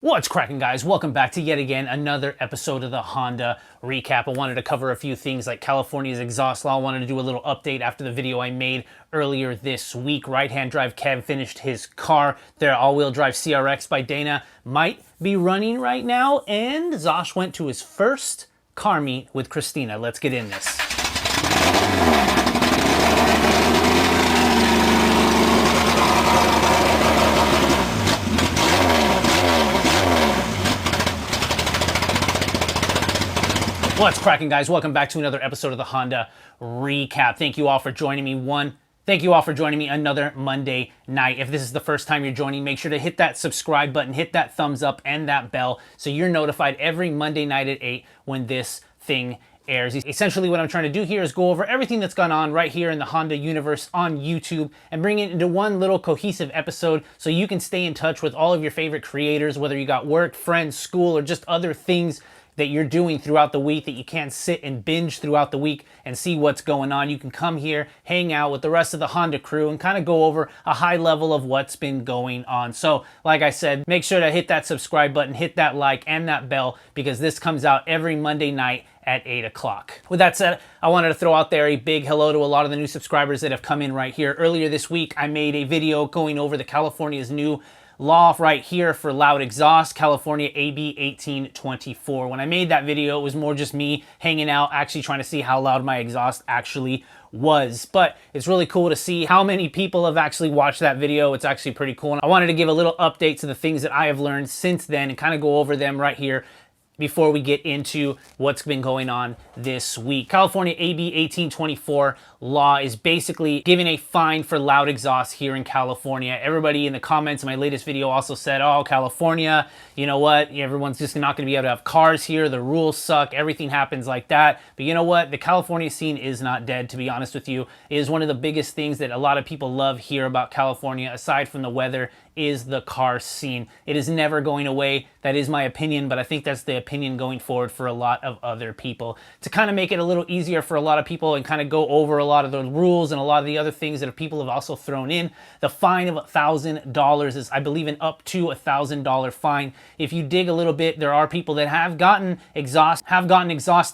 What's cracking, guys? Welcome back to yet again another episode of the Honda Recap. I wanted to cover a few things like California's exhaust law. I wanted to do a little update after the video I made earlier this week. Right-hand drive Kev finished his car. Their all-wheel drive CRX by Dana might be running right now. And Zosh went to his first car meet with Christina. Let's get in this. What's cracking, guys? Welcome back to another episode of the Honda Recap. Thank you all for joining me. Thank you all for joining me another Monday night. If this is the first time you're joining, make sure to hit that subscribe button, hit that thumbs up and that bell so you're notified every Monday night at 8 when this thing airs. Essentially, what I'm trying to do here is go over everything that's gone on right here in the Honda universe on YouTube and bring it into one little cohesive episode so you can stay in touch with all of your favorite creators, whether you got work, friends, school, or just other things that you're doing throughout the week that you can't sit and binge throughout the week and see what's going on. You can come here, hang out with the rest of the Honda crew and kind of go over a high level of what's been going on. So like I said, make sure to hit that subscribe button, hit that like and that bell because this comes out every Monday night at 8 o'clock. With that said, I wanted to throw out there a big hello to a lot of the new subscribers that have come in right here. Earlier this week, I made a video going over the California's new law right here for loud exhaust, California AB 1824. When I made that video, it was more just me hanging out, actually trying to see how loud my exhaust actually was. But it's really cool to see how many people have actually watched that video. It's actually pretty cool. And I wanted to give a little update to the things that I have learned since then and kind of go over them right here before we get into what's been going on this week. California AB 1824 law is basically giving a fine for loud exhaust here in California. Everybody in the comments in my latest video also said, oh, California, you know what? Everyone's just not gonna be able to have cars here. The rules suck. Everything happens like that. But you know what? The California scene is not dead, to be honest with you. It is one of the biggest things that a lot of people love here about California, aside from the weather, is the car scene. It is never going away. That is my opinion, but I think that's the opinion going forward for a lot of other people. To kind of make it a little easier for a lot of people and kind of go over a lot of the rules and a lot of the other things that people have also thrown in, the fine of $1,000 is, I believe, an up to $1,000 fine. If you dig a little bit, there are people that have gotten exhaust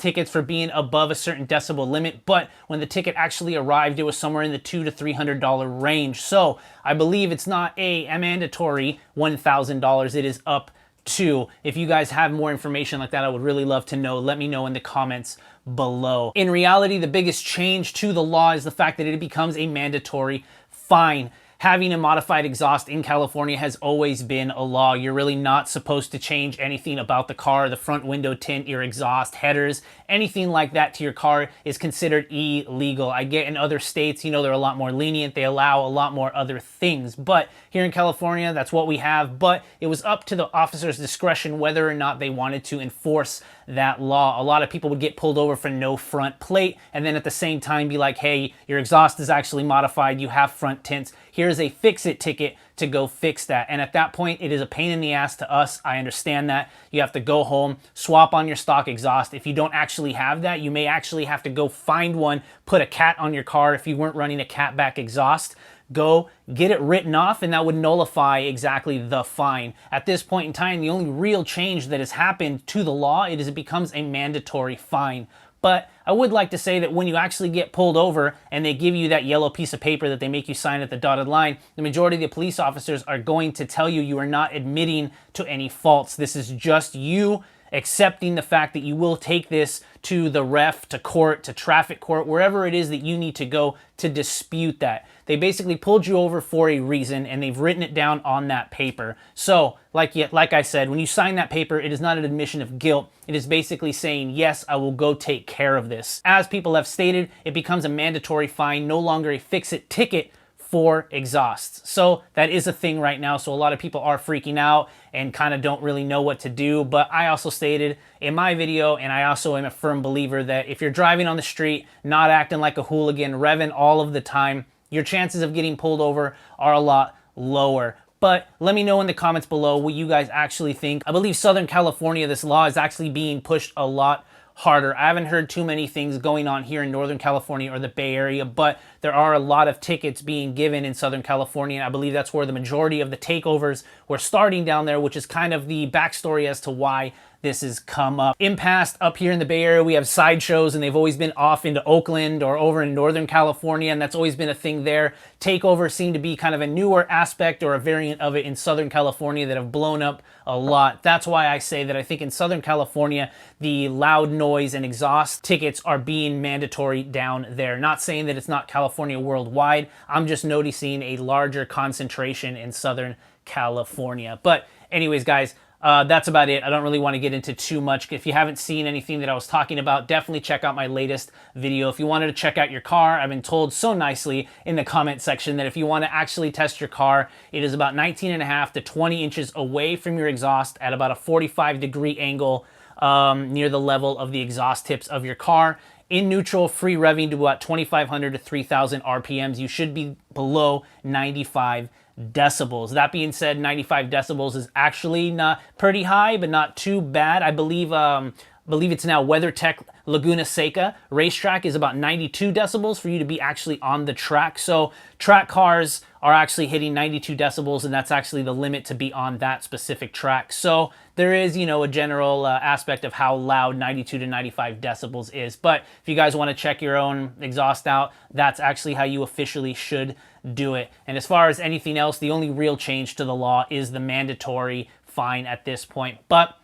tickets for being above a certain decibel limit, but when the ticket actually arrived, it was somewhere in the $200 to $300 range. So I believe it's not a mandatory $1,000. It is up to. If you guys have more information like that, I would really love to know. Let me know in the comments below. In reality, the biggest change to the law is the fact that it becomes a mandatory fine. Having a modified exhaust in California has always been a law. You're really not supposed to change anything about the car, the front window tint, your exhaust, headers, anything like that to your car is considered illegal. I get in other states, you know, they're a lot more lenient. They allow a lot more other things. But here in California, that's what we have. But it was up to the officer's discretion whether or not they wanted to enforce that law. A lot of people would get pulled over for no front plate and then at the same time be like, hey, your exhaust is actually modified. You have front tints. Here's a fix-it ticket to go fix that. And at that point, it is a pain in the ass to us. I understand that. You have to go home, swap on your stock exhaust. If you don't actually have that, you may actually have to go find one, put a cat on your car if you weren't running a catback exhaust. Go get it written off and that would nullify exactly the fine. At this point in time, the only real change that has happened to the law is it becomes a mandatory fine. But I would like to say that when you actually get pulled over and they give you that yellow piece of paper that they make you sign at the dotted line, the majority of the police officers are going to tell you you are not admitting to any faults. This is just you accepting the fact that you will take this to the ref, to court, to traffic court, wherever it is that you need to go to dispute that. They basically pulled you over for a reason and they've written it down on that paper. So, like I said, when you sign that paper, it is not an admission of guilt. It is basically saying, yes, I will go take care of this. As people have stated, it becomes a mandatory fine, no longer a fix-it ticket for exhausts. So that is a thing right now. So a lot of people are freaking out and kind of don't really know what to do. But I also stated in my video, and I also am a firm believer that if you're driving on the street, not acting like a hooligan, revving all of the time, your chances of getting pulled over are a lot lower. But let me know in the comments below what you guys actually think. I believe Southern California, this law is actually being pushed a lot harder. I haven't heard too many things going on here in Northern California or the Bay Area, but there are a lot of tickets being given in Southern California. I believe that's where the majority of the takeovers were starting down there, which is kind of the backstory as to why this has come up. In past, up here in the Bay Area, we have sideshows, and they've always been off into Oakland or over in Northern California, and that's always been a thing there. Takeovers seem to be kind of a newer aspect or a variant of it in Southern California that have blown up a lot. That's why I say that I think in Southern California, the loud noise and exhaust tickets are being mandatory down there. Not saying that it's not California worldwide. I'm just noticing a larger concentration in Southern California. But anyways, guys, that's about it. I don't really want to get into too much. If you haven't seen anything that I was talking about, definitely check out my latest video. If you wanted to check out your car, I've been told so nicely in the comment section that if you want to actually test your car, it is about 19.5 to 20 inches away from your exhaust at about a 45-degree angle near the level of the exhaust tips of your car. In neutral, free revving to about 2,500 to 3,000 RPMs. You should be below 95 decibels. That being said, 95 decibels is actually not pretty high, but not too bad. I believe it's now WeatherTech Laguna Seca racetrack is about 92 decibels for you to be actually on the track. So track cars are actually hitting 92 decibels, and that's actually the limit to be on that specific track. So there is, you know, a general aspect of how loud 92 to 95 decibels is. But if you guys want to check your own exhaust out, that's actually how you officially should do it. And as far as anything else, the only real change to the law is the mandatory fine at this point. But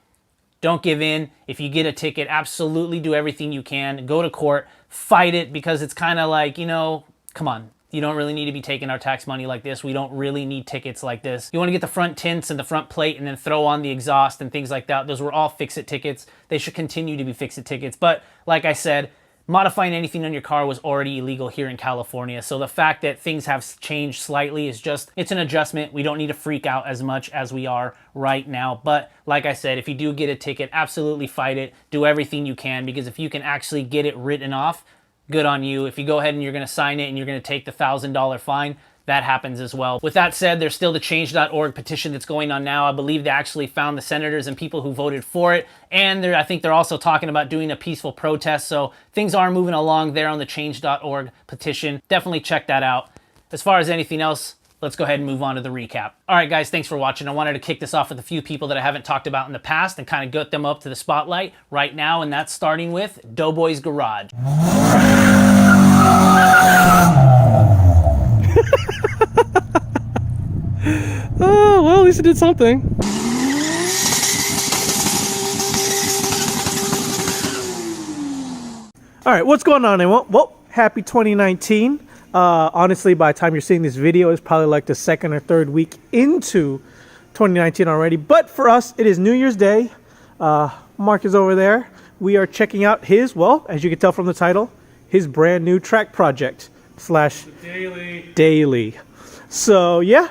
don't give in. If you get a ticket, absolutely do everything you can. Go to court, fight it, because it's kind of like, you know, come on. You don't really need to be taking our tax money like this. We don't really need tickets like this. You want to get the front tints and the front plate and then throw on the exhaust and things like that. Those were all fix-it tickets. They should continue to be fix-it tickets. But like I said, modifying anything on your car was already illegal here in California. So the fact that things have changed slightly is just, it's an adjustment. We don't need to freak out as much as we are right now. But like I said, if you do get a ticket, absolutely fight it. Do everything you can, because if you can actually get it written off, good on you. If you go ahead and you're going to sign it and you're going to take the $1,000 fine, that happens as well. With that said, there's still the change.org petition that's going on now. I believe they actually found the senators and people who voted for it. And I think they're also talking about doing a peaceful protest. So things are moving along there on the change.org petition. Definitely check that out. As far as anything else, let's go ahead and move on to the recap. All right, guys, thanks for watching. I wanted to kick this off with a few people that I haven't talked about in the past and kind of get them up to the spotlight right now. And that's starting with Doughboy's Garage. Oh, well, at least it did something. All right, what's going on, everyone? Well, happy 2019. Honestly, by the time you're seeing this video, it's probably like the second or third week into 2019 already. But for us, it is New Year's Day. Mark is over there. We are checking out his, well, as you can tell from the title, his brand new track project slash daily. So yeah,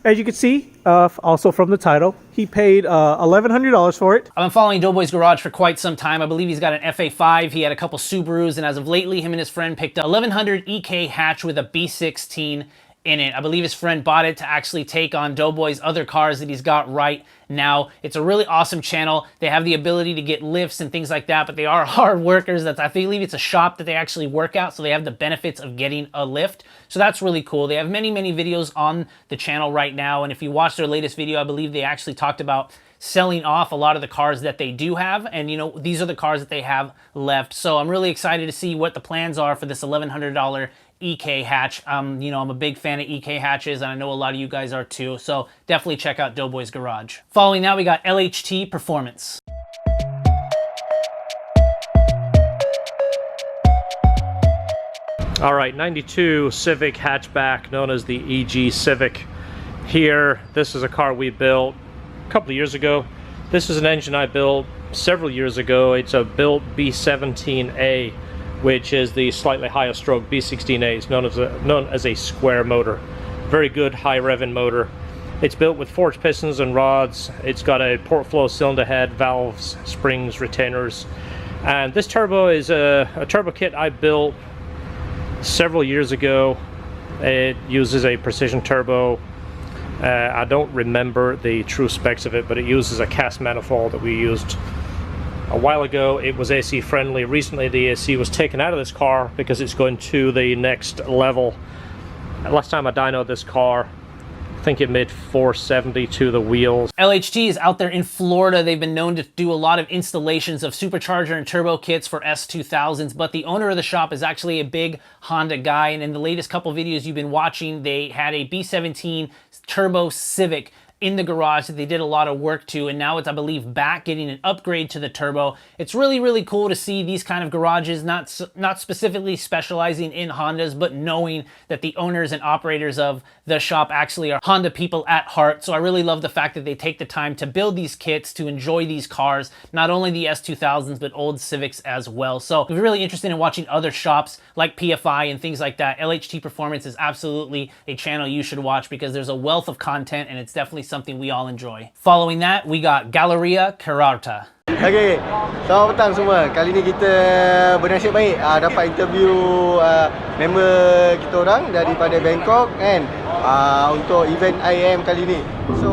as you can see, also from the title, he paid $1,100 for it. I've been following Doughboy's Garage for quite some time. I believe he's got an FA5. He had a couple Subarus, and as of lately, him and his friend picked a 1100 EK hatch with a B16 in it. I believe his friend bought it to actually take on Doughboy's other cars that he's got right now. It's a really awesome channel. They have the ability to get lifts and things like that, but they are hard workers. I believe it's a shop that they actually work out, so they have the benefits of getting a lift. So that's really cool. They have many, many videos on the channel right now, and if you watch their latest video, I believe they actually talked about selling off a lot of the cars that they do have, and you know, these are the cars that they have left. So I'm really excited to see what the plans are for this $1,100 EK hatch. You know, I'm a big fan of EK hatches, and I know a lot of you guys are too, so definitely check out Doughboy's Garage. Following that, we got LHT Performance. All right, 92 Civic hatchback known as the EG Civic here. This is a car we built a couple of years ago. This is an engine I built several years ago. It's a built B17A, which is the slightly higher stroke B16A. It's known as a square motor. Very good high revving motor. It's built with forged pistons and rods. It's got a port flow cylinder head, valves, springs, retainers. And this turbo is a turbo kit I built several years ago. It uses a precision turbo. I don't remember the true specs of it, but it uses a cast manifold that we used a A while ago it was AC friendly. Recently the AC was taken out of this car because it's going to the next level. Last time I dynoed this car, I think it made 470 to the wheels. LHT is out there in Florida. They've been known to do a lot of installations of supercharger and turbo kits for S2000s, but the owner of the shop is actually a big Honda guy, and in the latest couple videos you've been watching, they had a B17 Turbo Civic in the garage that they did a lot of work to, and now it's, I believe, back getting an upgrade to the turbo. It's really, really cool to see these kind of garages, not specifically specializing in Hondas, but knowing that the owners and operators of the shop actually are Honda people at heart. So I really love the fact that they take the time to build these kits, to enjoy these cars, not only the S2000s, but old Civics as well. So if you're really interested in watching other shops like PFI and things like that, LHT Performance is absolutely a channel you should watch because there's a wealth of content and it's definitely something we all enjoy. Following that, we got Galeri Kereta. Okay, selamat petang semua. Kali ni kita bernasib baik dapat interview member kita orang daripada Bangkok kan, untuk event IAM kali ni. So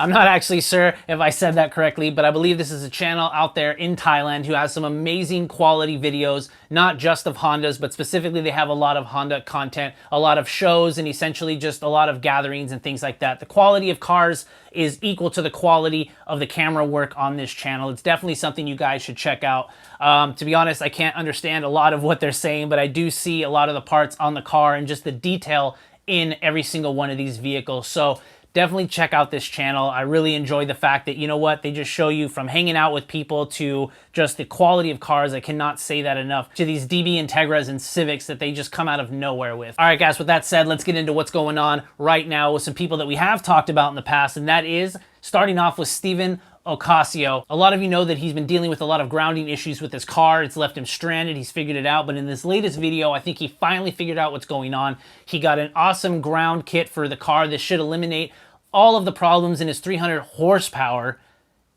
I'm not actually sure if I said that correctly, but I believe this is a channel out there in Thailand who has some amazing quality videos, not just of Hondas, but specifically they have a lot of Honda content, a lot of shows, and essentially just a lot of gatherings and things like that. The quality of cars is equal to the quality of the camera work on this channel. It's definitely something you guys should check out. To be honest, I can't understand a lot of what they're saying, but I do see a lot of the parts on the car and just the detail in every single one of these vehicles. So definitely check out this channel. I really enjoy the fact that, you know what, they just show you from hanging out with people to just the quality of cars. I cannot say that enough. To these DB Integras and Civics that they just come out of nowhere with. All right, guys, with that said, let's get into what's going on right now with some people that we have talked about in the past, and that is starting off with Steven Ocasio. A lot of you know that he's been dealing with a lot of grounding issues with his car. It's left him stranded. He's figured it out. But in this latest video, I think he finally figured out what's going on. He got an awesome ground kit for the car. This should eliminate all of the problems in his 300 horsepower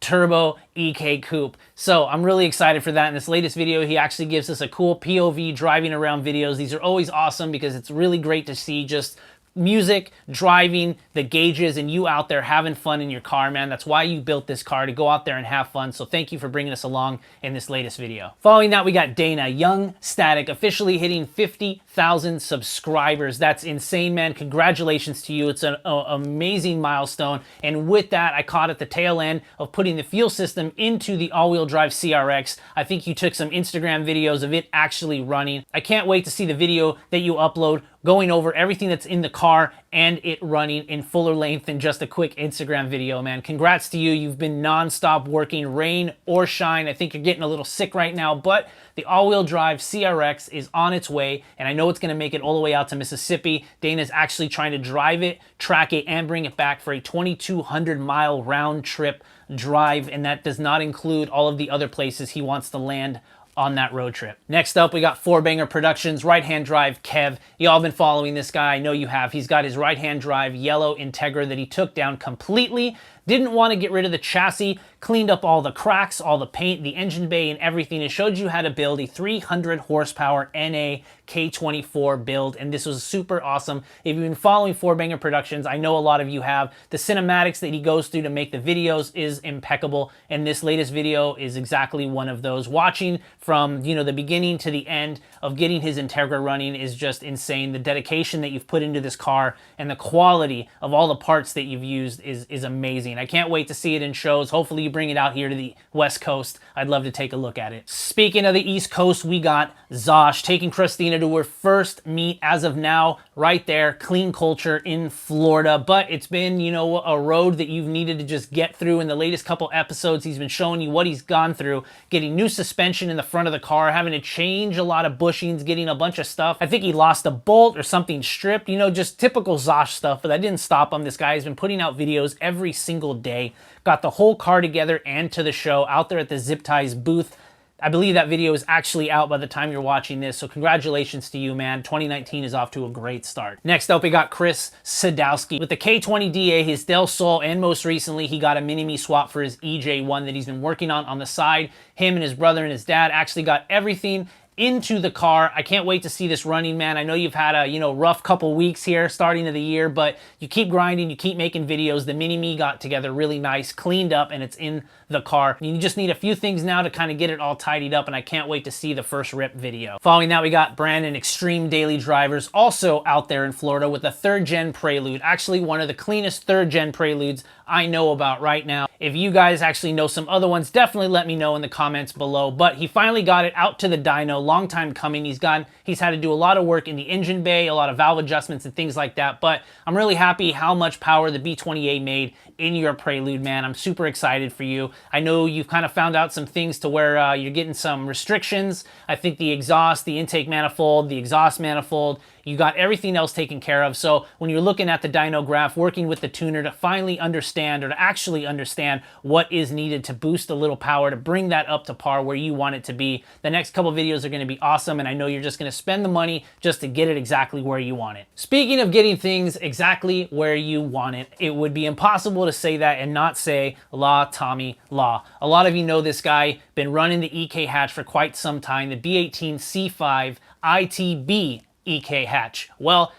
turbo EK coupe. So I'm really excited for that. In this latest video, he actually gives us a cool POV driving around videos. These are always awesome because it's really great to see just music, driving, the gauges, and you out there having fun in your car, man. That's why you built this car, to go out there and have fun. So thank you for bringing us along in this latest video. Following that, we got Dana, Young Static, officially hitting 50,000 subscribers. That's insane, man. Congratulations to you. It's an amazing milestone. And with that, I caught at the tail end of putting the fuel system into the all-wheel drive CRX. I think you took some Instagram videos of it actually running. I can't wait to see the video that you upload going over everything that's in the car and it running in fuller length than just a quick Instagram video, man. Congrats to you. You've been non-stop working, rain or shine. I think you're getting a little sick right now, but the all-wheel drive CRX is on its way, and I know it's gonna make it all the way out to Mississippi. Dana's actually trying to drive it, track it, and bring it back for a 2,200 mile round trip drive, and that does not include all of the other places he wants to land on that road trip. Next up, we got Four Banger Productions, right-hand drive Kev. Y'all been following this guy, I know you have. He's got his right-hand drive yellow Integra that he took down completely. Didn't want to get rid of the chassis, cleaned up all the cracks, all the paint, the engine bay, and everything. It showed you how to build a 300 horsepower NA K24 build, and this was super awesome. If you've been following Four Banger Productions, I know a lot of you have. The cinematics that he goes through to make the videos is impeccable, and this latest video is exactly one of those. Watching from, you know, the beginning to the end of getting his Integra running is just insane. The dedication that you've put into this car and the quality of all the parts that you've used is amazing. I can't wait to see it in shows. Hopefully you bring it out here to the West Coast. I'd love to take a look at it. Speaking of the East Coast, we got Zosh taking Christina to her first meet as of now, right there, Clean Culture in Florida. But it's been, you know, a road that you've needed to just get through. In the latest couple episodes, he's been showing you what he's gone through, getting new suspension in the front of the car, having to change a lot of bushings, getting a bunch of stuff. I think he lost a bolt or something stripped, you know, just typical Zosh stuff, but that didn't stop him. This guy has been putting out videos every single day, got the whole car together and to the show out there at the Zip Ties booth. I believe that video is actually out by the time you're watching this, so congratulations to you, man. 2019 is off to a great start. Next up, we got Chris Sadowski. With the K20 DA, his Del Sol, and most recently, he got a Mini-Me swap for his EJ1 that he's been working on the side. Him and his brother and his dad actually got everything into the car. I can't wait to see this running, man. I know you've had a, rough couple weeks here starting of the year, but you keep grinding, you keep making videos. The Mini-Me got together really nice, cleaned up, and it's in the car. You just need a few things now to kind of get it all tidied up, and I can't wait to see the first rip video. Following that, we got Brandon Extreme Daily Drivers, also out there in Florida with a 3rd gen Prelude. Actually, one of the cleanest 3rd gen Preludes I know about right now. If you guys actually know some other ones, definitely let me know in the comments below. But he finally got it out to the dyno. Long time coming. He's had to do a lot of work in the engine bay, a lot of valve adjustments and things like that. But I'm really happy how much power the B20A made in your Prelude, man. I'm super excited for you. I know you've kind of found out some things to where you're getting some restrictions. I think the exhaust, the intake manifold, the exhaust manifold, you got everything else taken care of. So when you're looking at the dyno graph, working with the tuner to finally understand, or to actually understand what is needed to boost a little power, to bring that up to par where you want it to be, the next couple videos are going to be awesome, and I know you're just going to spend the money just to get it exactly where you want it. Speaking of getting things exactly where you want it, it would be impossible to say that and not say LaTommyLa. A lot of you know this guy, been running the EK hatch for quite some time, the B18C5 ITB EK hatch. Well,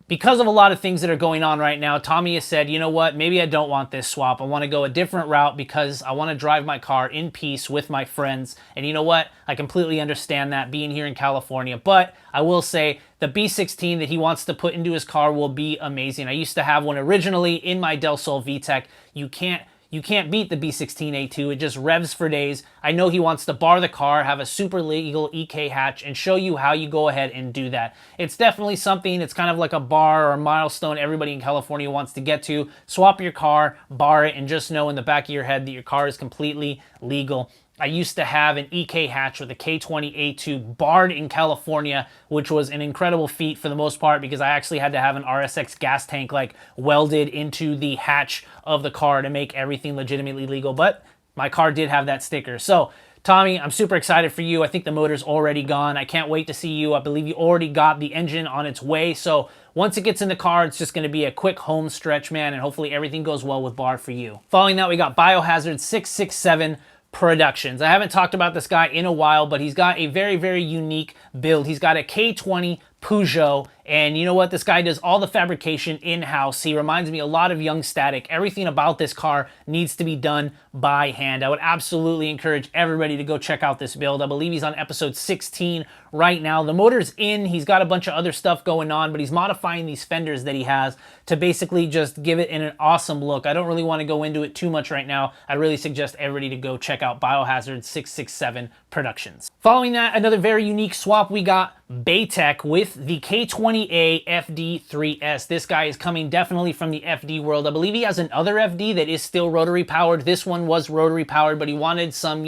because of a lot of things that are going on right now, Tommy has said, you know what, maybe I don't want this swap. I want to go a different route because I want to drive my car in peace with my friends. And you know what, I completely understand that being here in California. But I will say the B16 that he wants to put into his car will be amazing. I used to have one originally in my Del Sol VTEC. You can't beat the B16A2. It just revs for days. I know he wants to bar the car, have a super legal EK hatch, and show you how you go ahead and do that. It's definitely something, it's kind of like a bar or a milestone everybody in California wants to get to. Swap your car, bar it, and just know in the back of your head that your car is completely legal. I used to have an EK hatch with a K20A2 barred in California, which was an incredible feat for the most part because I actually had to have an RSX gas tank like welded into the hatch of the car to make everything legitimately legal. But my car did have that sticker. So Tommy, I'm super excited for you. I think the motor's already gone. I can't wait to see you. I believe you already got the engine on its way. So once it gets in the car, it's just going to be a quick home stretch, man, and hopefully everything goes well with bar for you. Following that, we got Biohazard 667 Productions. I haven't talked about this guy in a while, but he's got a very, very unique build. He's got a K20 Peugeot, and you know what? This guy does all the fabrication in-house. He reminds me a lot of Young Static. Everything about this car needs to be done by hand. I would absolutely encourage everybody to go check out this build. I believe he's on episode 16 right now. The motor's in. He's got a bunch of other stuff going on, but he's modifying these fenders that he has to basically just give it an awesome look. I don't really want to go into it too much right now. I really suggest everybody to go check out Biohazard 667 Productions. Following that, another very unique swap, we got BeyTek with the K20A FD3S. This guy is coming definitely from the FD world. I believe he has another FD that is still rotary powered. This one was rotary powered, but he wanted some,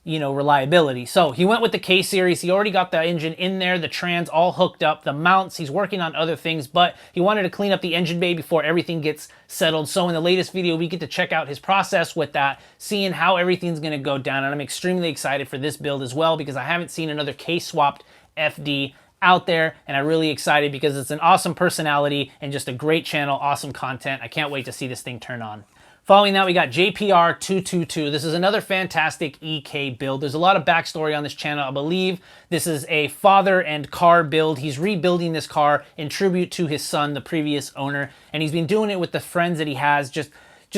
reliability. So he went with the K series. He already got the engine in there, the trans all hooked up, the mounts. He's working on other things, but he wanted to clean up the engine bay before everything gets settled. So in the latest video, we get to check out his process with that, seeing how everything's going to go down. And I'm extremely excited for this build as well because I haven't seen another K swapped FD out there, and I'm really excited because it's an awesome personality and just a great channel, awesome content. I can't wait to see this thing turn on. Following that, we got JPR 222. This is another fantastic EK build. There's a lot of backstory on this channel. I believe this is a father and car build. He's rebuilding this car in tribute to his son, the previous owner, and he's been doing it with the friends that he has, just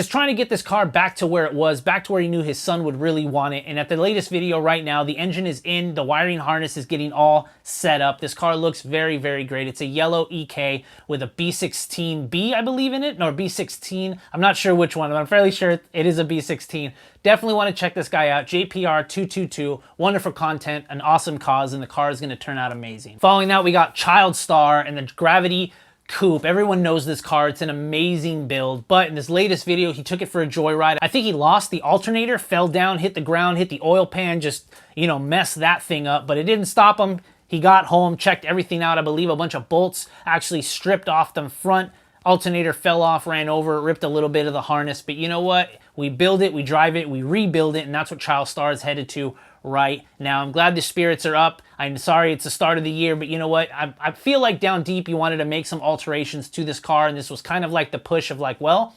trying to get this car back to where it was, back to where he knew his son would really want it. And at the latest video right now, the engine is in, the wiring harness is getting all set up. This car looks very, very great. It's a yellow EK with a B16B, I believe, in it, or B16. I'm not sure which one, but I'm fairly sure it is a B16. Definitely want to check this guy out. JPR 222, wonderful content, an awesome cause, and the car is going to turn out amazing. Following that, we got ChildStar and the Gravity Coupe. Everyone knows this car. It's an amazing build, but in this latest video, he took it for a joyride. I think he lost the alternator, fell down, hit the ground, hit the oil pan, just, messed that thing up, but it didn't stop him. He got home, checked everything out. I believe a bunch of bolts actually stripped off the front. Alternator fell off, ran over, ripped a little bit of the harness, but you know what? We build it, we drive it, we rebuild it, and that's what ChildStar is headed to right now. I'm glad the spirits are up. I'm sorry it's the start of the year, but you know what? I feel like down deep you wanted to make some alterations to this car, and this was kind of like the push of like, well,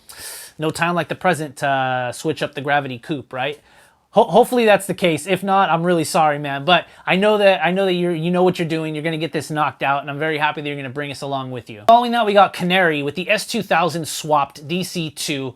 no time like the present to switch up the Gravity Coupe, right? Hopefully that's the case. If not, I'm really sorry, man. But I know that you know what you're doing. You're gonna get this knocked out, and I'm very happy that you're gonna bring us along with you. Following that, we got Konerri with the S2000 swapped DC2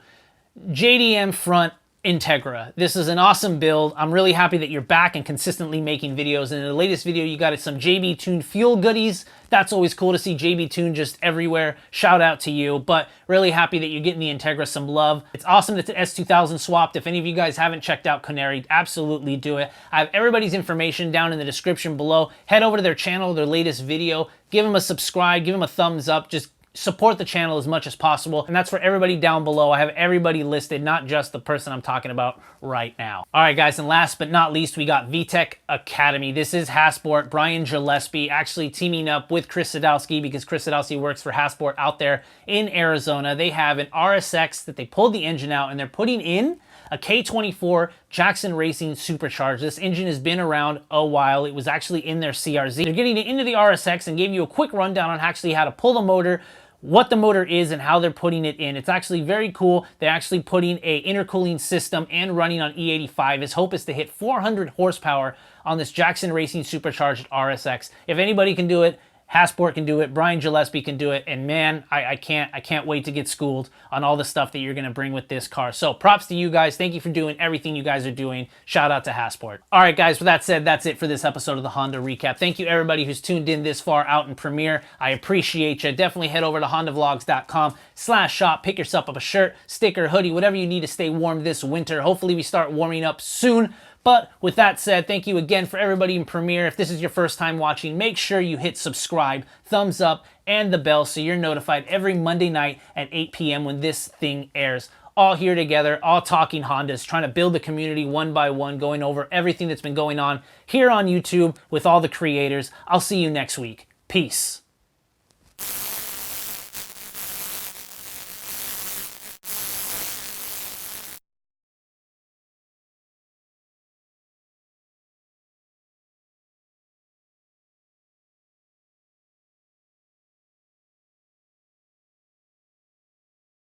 JDM front Integra. This is an awesome build. I'm really happy that you're back and consistently making videos. And in the latest video, you got some JB Tune fuel goodies. That's always cool to see JB Tune just everywhere. Shout out to you. But really happy that you're getting the Integra some love. It's awesome that the S2000 swapped. If any of you guys haven't checked out Konerri, absolutely do it. I have everybody's information down in the description below. Head over to their channel, their latest video. Give them a subscribe. Give them a thumbs up. Just support the channel as much as possible, and that's for everybody down below. I have everybody listed, not just the person I'm talking about right now. All right, guys, and last but not least, we got VTEC Academy. This is Hasport, Brian Gillespie, actually teaming up with Chris Sadowski, because Chris Sadowski works for Hasport out there in Arizona. They have an RSX that they pulled the engine out, and they're putting in a K20 Jackson Racing Supercharged. This engine has been around a while. It was actually in their CRZ. They're getting it into the RSX and gave you a quick rundown on actually how to pull the motor, what the motor is, and how they're putting it in. It's actually very cool. They're actually putting a intercooling system and running on E85. His hope is to hit 400 horsepower on this Jackson Racing Supercharged RSX. If anybody can do it, Hasport can do it, Brian Gillespie can do it, and man, I can't wait to get schooled on all the stuff that you're gonna bring with this car. So props to you guys. Thank you for doing everything you guys are doing. Shout out to Hasport. All right, guys, with that said, that's it for this episode of the Honda Recap. Thank you everybody who's tuned in this far out in Premiere. I appreciate you. Definitely head over to HondaVlogs.com/shop. Pick yourself up a shirt, sticker, hoodie, whatever you need to stay warm this winter. Hopefully we start warming up soon. But with that said, thank you again for everybody in Premiere. If this is your first time watching, make sure you hit subscribe, thumbs up, and the bell so you're notified every Monday night at 8 p.m. when this thing airs. All here together, all talking Hondas, trying to build the community one by one, going over everything that's been going on here on YouTube with all the creators. I'll see you next week. Peace.